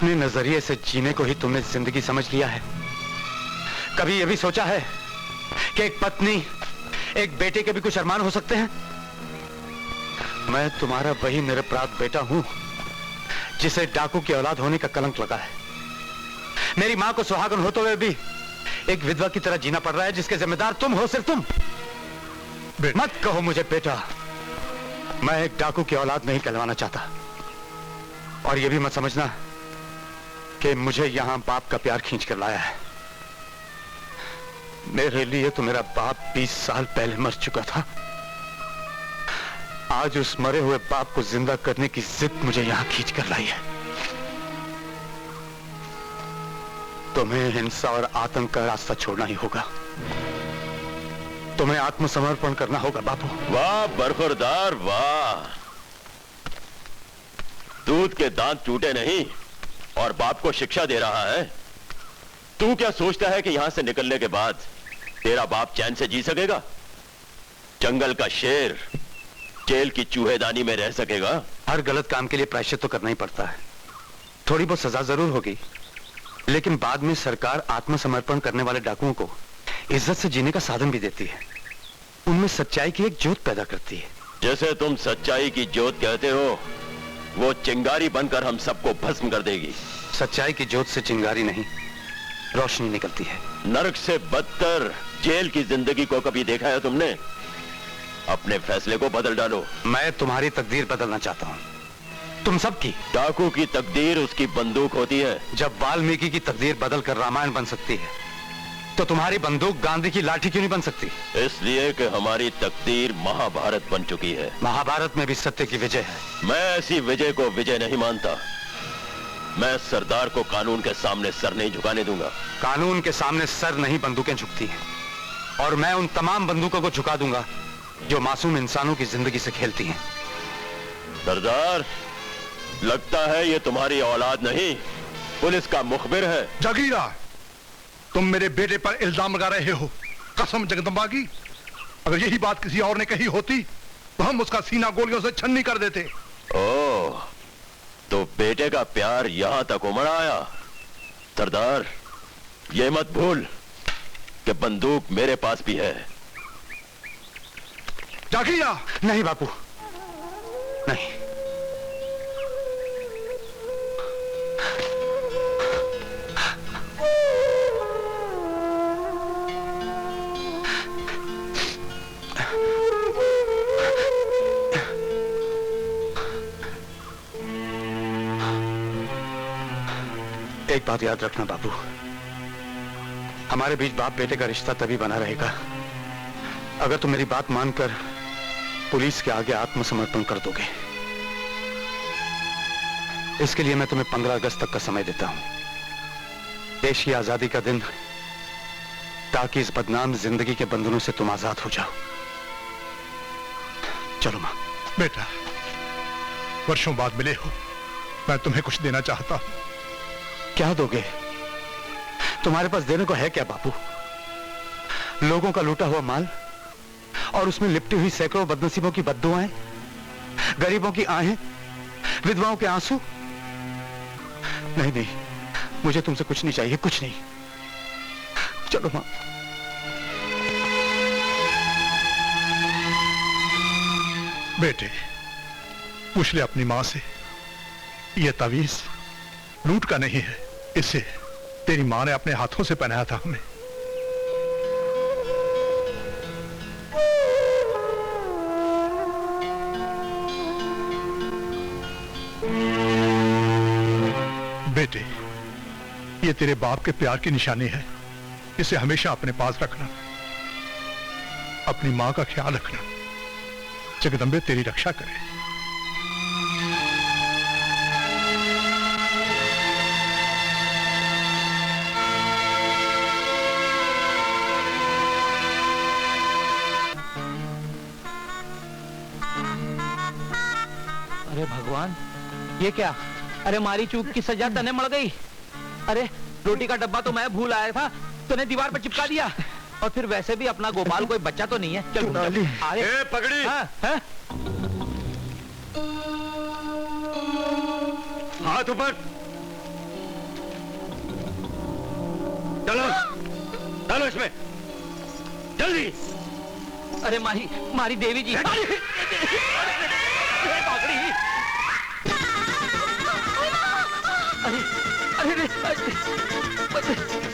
अपने नजरिए से जीने को ही तुमने जिंदगी समझ लिया है? कभी यह भी सोचा है कि एक पत्नी, एक बेटे के भी कुछ अरमान हो सकते हैं? मैं तुम्हारा वही निरपराध बेटा हूं जिसे डाकू की औलाद होने का कलंक लगा है। मेरी मां को सुहागन होते हुए भी एक विधवा की तरह जीना पड़ रहा है, जिसके जिम्मेदार तुम हो, सिर्फ तुम। मत कहो मुझे बेटा, मैं एक डाकू की औलाद नहीं कहलवाना चाहता। और यह भी मत समझना कि मुझे यहां बाप का प्यार खींच कर लाया है। मेरे लिए तो मेरा बाप 20 साल पहले मर चुका था। आज उस मरे हुए बाप को जिंदा करने की जिद मुझे यहां खींच कर लाई है। तुम्हें हिंसा और आतंक का रास्ता छोड़ना ही होगा। तुम्हें आत्मसमर्पण करना होगा बापू। वाह बरखुरदार वाह, दूध के दांत टूटे नहीं और बाप को शिक्षा दे रहा है। तू क्या सोचता है कि यहां से निकलने के बाद तेरा बाप चैन से जी सकेगा? जंगल का शेर जेल की चूहेदानी में रह सकेगा? हर गलत काम के लिए प्रायश्चित तो करना ही पड़ता है। थोड़ी बहुत सजा जरूर होगी, लेकिन बाद में सरकार आत्मसमर्पण करने वाले डाकुओं को इज्जत से जीने का साधन भी देती है। उनमें सच्चाई की एक ज्योत पैदा करती है। जैसे तुम सच्चाई की ज्योत कहते हो, वो चिंगारी बनकर हम सबको भस्म कर देगी। सच्चाई की ज्योत से चिंगारी नहीं, रोशनी निकलती है। नरक से बदतर जेल की जिंदगी को कभी देखा है तुमने? अपने फैसले को बदल डालो। मैं तुम्हारी तकदीर बदलना चाहता हूं, तुम सबकी। डाकू की तकदीर उसकी बंदूक होती है। जब वाल्मीकि की तकदीर बदल कर रामायण बन सकती है, तो तुम्हारी बंदूक गांधी की लाठी क्यों नहीं बन सकती? इसलिए कि हमारी तकदीर महाभारत बन चुकी है। महाभारत में भी सत्य की विजय है। मैं ऐसी विजय को विजय नहीं मानता। मैं सरदार को कानून के सामने सर नहीं झुकाने दूंगा। कानून के सामने सर नहीं, बंदूकें झुकती हैं। और मैं उन तमाम बंदूकों को झुका दूंगा जो मासूम इंसानों की जिंदगी से खेलती हैं। सरदार, लगता है ये तुम्हारी औलाद नहीं, पुलिस का मुखबिर है। जागीरा, तुम मेरे बेटे पर इल्जाम लगा रहे हो। कसम जगदम्बा की, अगर यही बात किसी और ने कही होती तो हम उसका सीना गोलियों से छन्नी कर देते। ओह, तो बेटे का प्यार यहां तक उमड़ आया। सरदार, ये मत भूल कि बंदूक मेरे पास भी है। जागीरा। नहीं बापू, नहीं। एक बात याद रखना बाबू, हमारे बीच बाप बेटे का रिश्ता तभी बना रहेगा अगर तुम मेरी बात मानकर पुलिस के आगे आत्मसमर्पण कर दोगे। इसके लिए मैं तुम्हें 15 अगस्त तक का समय देता हूं, देश की आजादी का दिन, ताकि इस बदनाम जिंदगी के बंधनों से तुम आजाद हो जाओ। चलो मां। बेटा, वर्षों बाद मिले हो, मैं तुम्हें कुछ देना चाहता हूं। क्या दोगे? तुम्हारे पास देने को है क्या बापू? लोगों का लूटा हुआ माल और उसमें लिपटी हुई सैकड़ों बदनसीबों की बद्दुआएं, गरीबों की आहें, विधवाओं के आंसू? नहीं नहीं, मुझे तुमसे कुछ नहीं चाहिए, कुछ नहीं। चलो मां। बेटे, पूछ ले अपनी मां से, यह तावीज लूट का नहीं है, इसे तेरी मां ने अपने हाथों से पहनाया था हमें। बेटे, ये तेरे बाप के प्यार की निशानी है, इसे हमेशा अपने पास रखना। अपनी मां का ख्याल रखना। जगदम्बे तेरी रक्षा करे। अरे भगवान, ये क्या? अरे मारी चूक की सजा तने मर गई। अरे रोटी का डब्बा तो मैं भूल आया था, तूने दीवार पर चिपका दिया। और फिर वैसे भी अपना गोपाल कोई बच्चा तो नहीं है। चल ए, पगड़ी। हाँ? हाथ ऊपर। डालो डालो इसमें जल्दी। अरे मारी मारी देवी जी। अरे अरे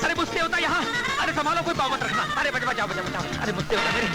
अरे मुझसे होता यहाँ। अरे संभालो, कोई पाव मत रखना। अरे बचाओ बचाओ बचाओ। अरे मुझसे होता मेरे।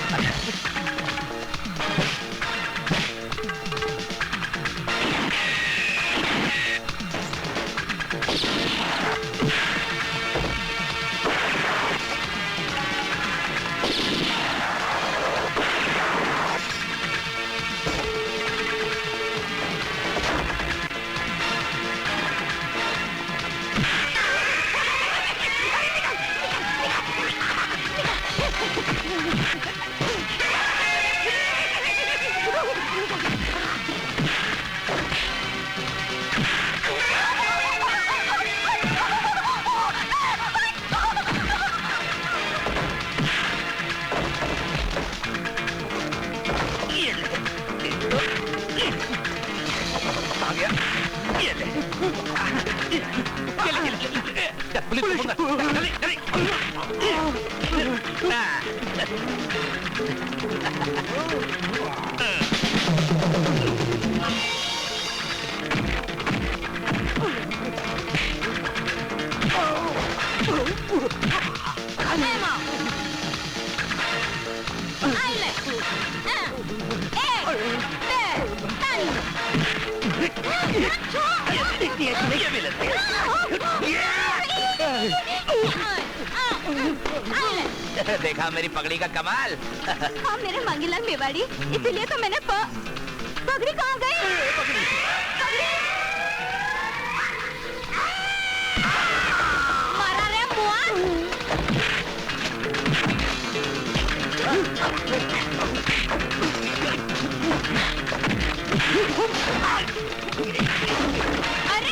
देखा मेरी पगड़ी का कमाल। हाँ मेरे मांगीलाल मेवाड़ी, इसीलिए तो मैंने पगड़ी कहाँ गई? पगड़ी मारा रे मुआ। अरे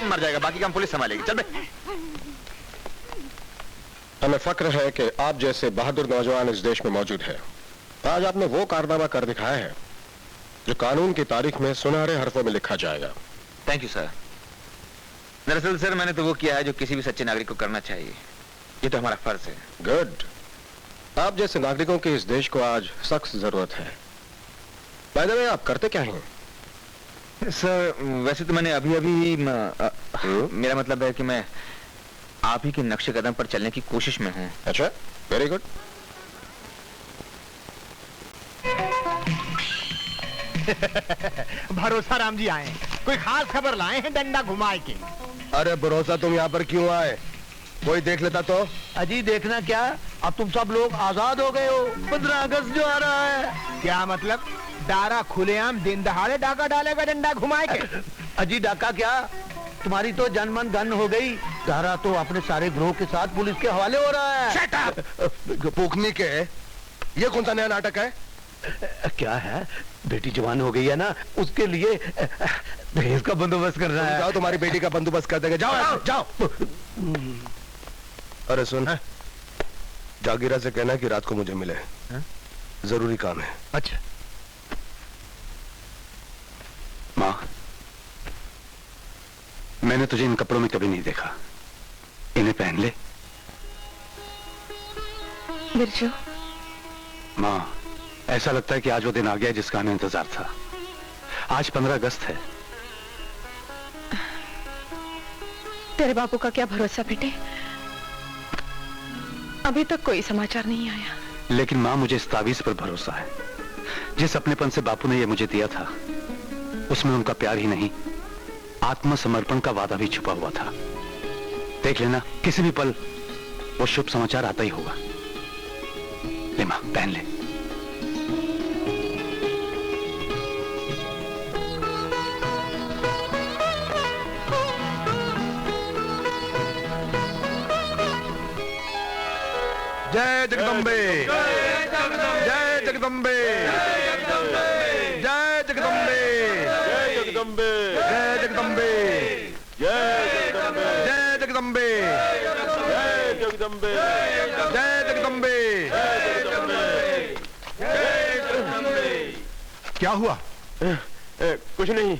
मर जाएगा, बाकी काम पुलिस संभालेगी। चल बे। हमें फक्र है कि आप जैसे बहादुर नौजवान इस देश में मौजूद है। आज आपने वो कारनामा कर दिखाया है जो कानून की तारीख में सुनहरे हरफों में लिखा जाएगा। Thank you sir. दरअसल सर मैंने तो वो किया है जो किसी भी सच्चे नागरिक को करना चाहिए। ये तो हमारा फर्ज है। गुड। आप जैसे नागरिकों की इस देश को आज सख्त जरूरत है। बाय द वे, आप करते क्या हैं? सर वैसे तो मैंने अभी मेरा मतलब है कि मैं आप ही के नक्शे कदम पर चलने की कोशिश में हूँ। अच्छा, वेरी गुड। भरोसा राम जी आए, कोई खास खबर लाए हैं डंडा घुमाए के? अरे भरोसा, तुम यहाँ पर क्यों आए? कोई देख लेता तो? अजी देखना क्या, अब तुम सब लोग आजाद हो गए हो। 15 अगस्त जो आ रहा है। क्या मतलब? डारा खुलेआम दिन दहाड़े डाका डालेगा डंडा घुमाए के? अजी डाका क्या, तुम्हारी तो जनमन धन हो गई। डारा तो अपने सारे ग्रोह के साथ पुलिस के हवाले हो रहा है। Shut up! पूखनी के ये कौन सा नया नाटक है? क्या है, बेटी जवान हो गई है ना, उसके लिए दहेज का बंदोबस्त कर रहा है। जाओ, तुम्हारी बेटी का बंदोबस्त कर देंगे। जाओ जाओ। अरे सुन, जागीरा से कहना कि रात को मुझे मिले। जरूरी काम है। अच्छा। माँ, मैंने तुझे इन कपड़ों में कभी नहीं देखा। इन्हें पहन ले। बिरजू, माँ, ऐसा लगता है कि आज वो दिन आ गया जिसका हमें इंतजार था। आज 15 अगस्त है। तेरे बापू का क्या भरोसा बेटे, अभी तक कोई समाचार नहीं आया। लेकिन माँ, मुझे इस तावीज पर भरोसा है। जिस अपनेपन से बापू ने ये मुझे दिया था, उसमें उनका प्यार ही नहीं, आत्मसमर्पण का वादा भी छुपा हुआ था। देख लेना, किसी भी पल वो शुभ समाचार आता ही होगा। ले माँ, पहन ले। जय जगदम्बे, जय जगदम्बे, जय जगदम्बे, जय जगदम्बे, जय जगदम्बे, जय जगदम्बे, जय जगदम्बे, जय जगदम्बे, जय जगदम्बे, जय जगदम्बे, क्या हुआ? कुछ नहीं,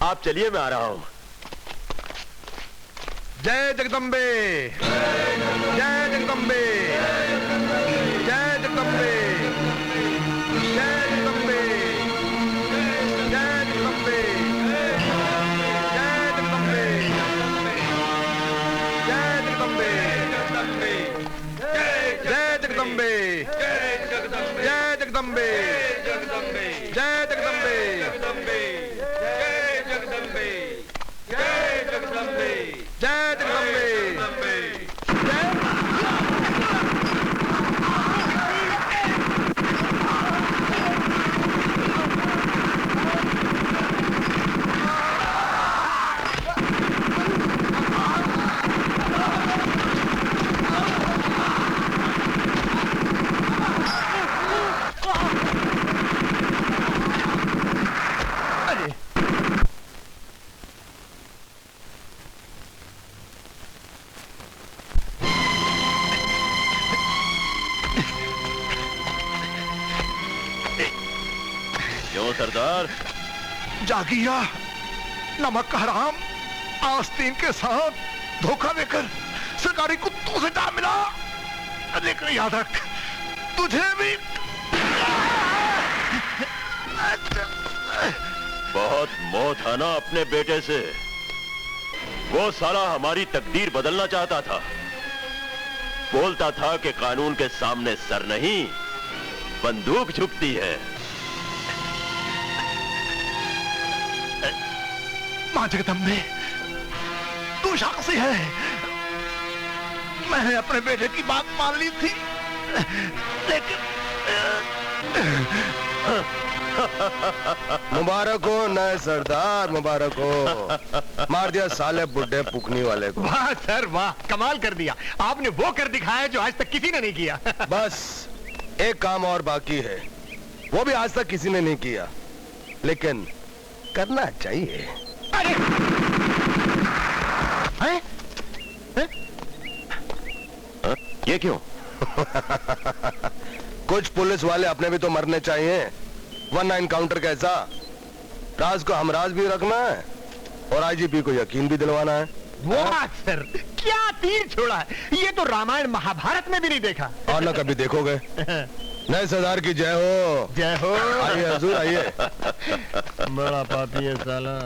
आप चलिए, मैं आ रहा हूं। जय जगदम्बे, जय जगदम्बे, जय जगदम्बे, जय जगदम्बे, जय जगदम्बे, जय जगदम्बे, जय जगदम्बे, जय जगदम्बे, जय जगदम्बे, जय जगदम्बे, जय जगदम्बे। क्यों सरदार? जागिया, नमक का हराम आस्तीन के साथ धोखा देकर सरकारी कुत्तों से जा मिला। लेकिन याद रख, तुझे भी बहुत मोह था ना अपने बेटे से। वो साला हमारी तकदीर बदलना चाहता था। बोलता था कि कानून के सामने सर नहीं, बंदूक झुकती है। मां जगदम्बे, तू साक्षी है। मैंने अपने बेटे की बात मान ली थी, लेकिन मुबारक हो नए सरदार, मुबारक हो। मार दिया साले बुड्ढे पुकनी वाले को। वाह सर वाह, कमाल कर दिया आपने। वो कर दिखाया जो आज तक किसी ने नहीं किया। बस एक काम और बाकी है, वो भी आज तक किसी ने नहीं किया, लेकिन करना चाहिए। अरे हैं? हैं? ये क्यों? कुछ पुलिस वाले अपने भी तो मरने चाहिए, वरना इनकाउंटर कैसा। राज को हम राज भी रखना है और आईजीपी को यकीन भी दिलवाना है। वाह सर, क्या तीर छोड़ा है। ये तो रामायण महाभारत में भी नहीं देखा। और ना कभी देखोगे। नए सरदार की जय हो। जय हो। आइए हजूर, आइए। बड़ा पापी है साला।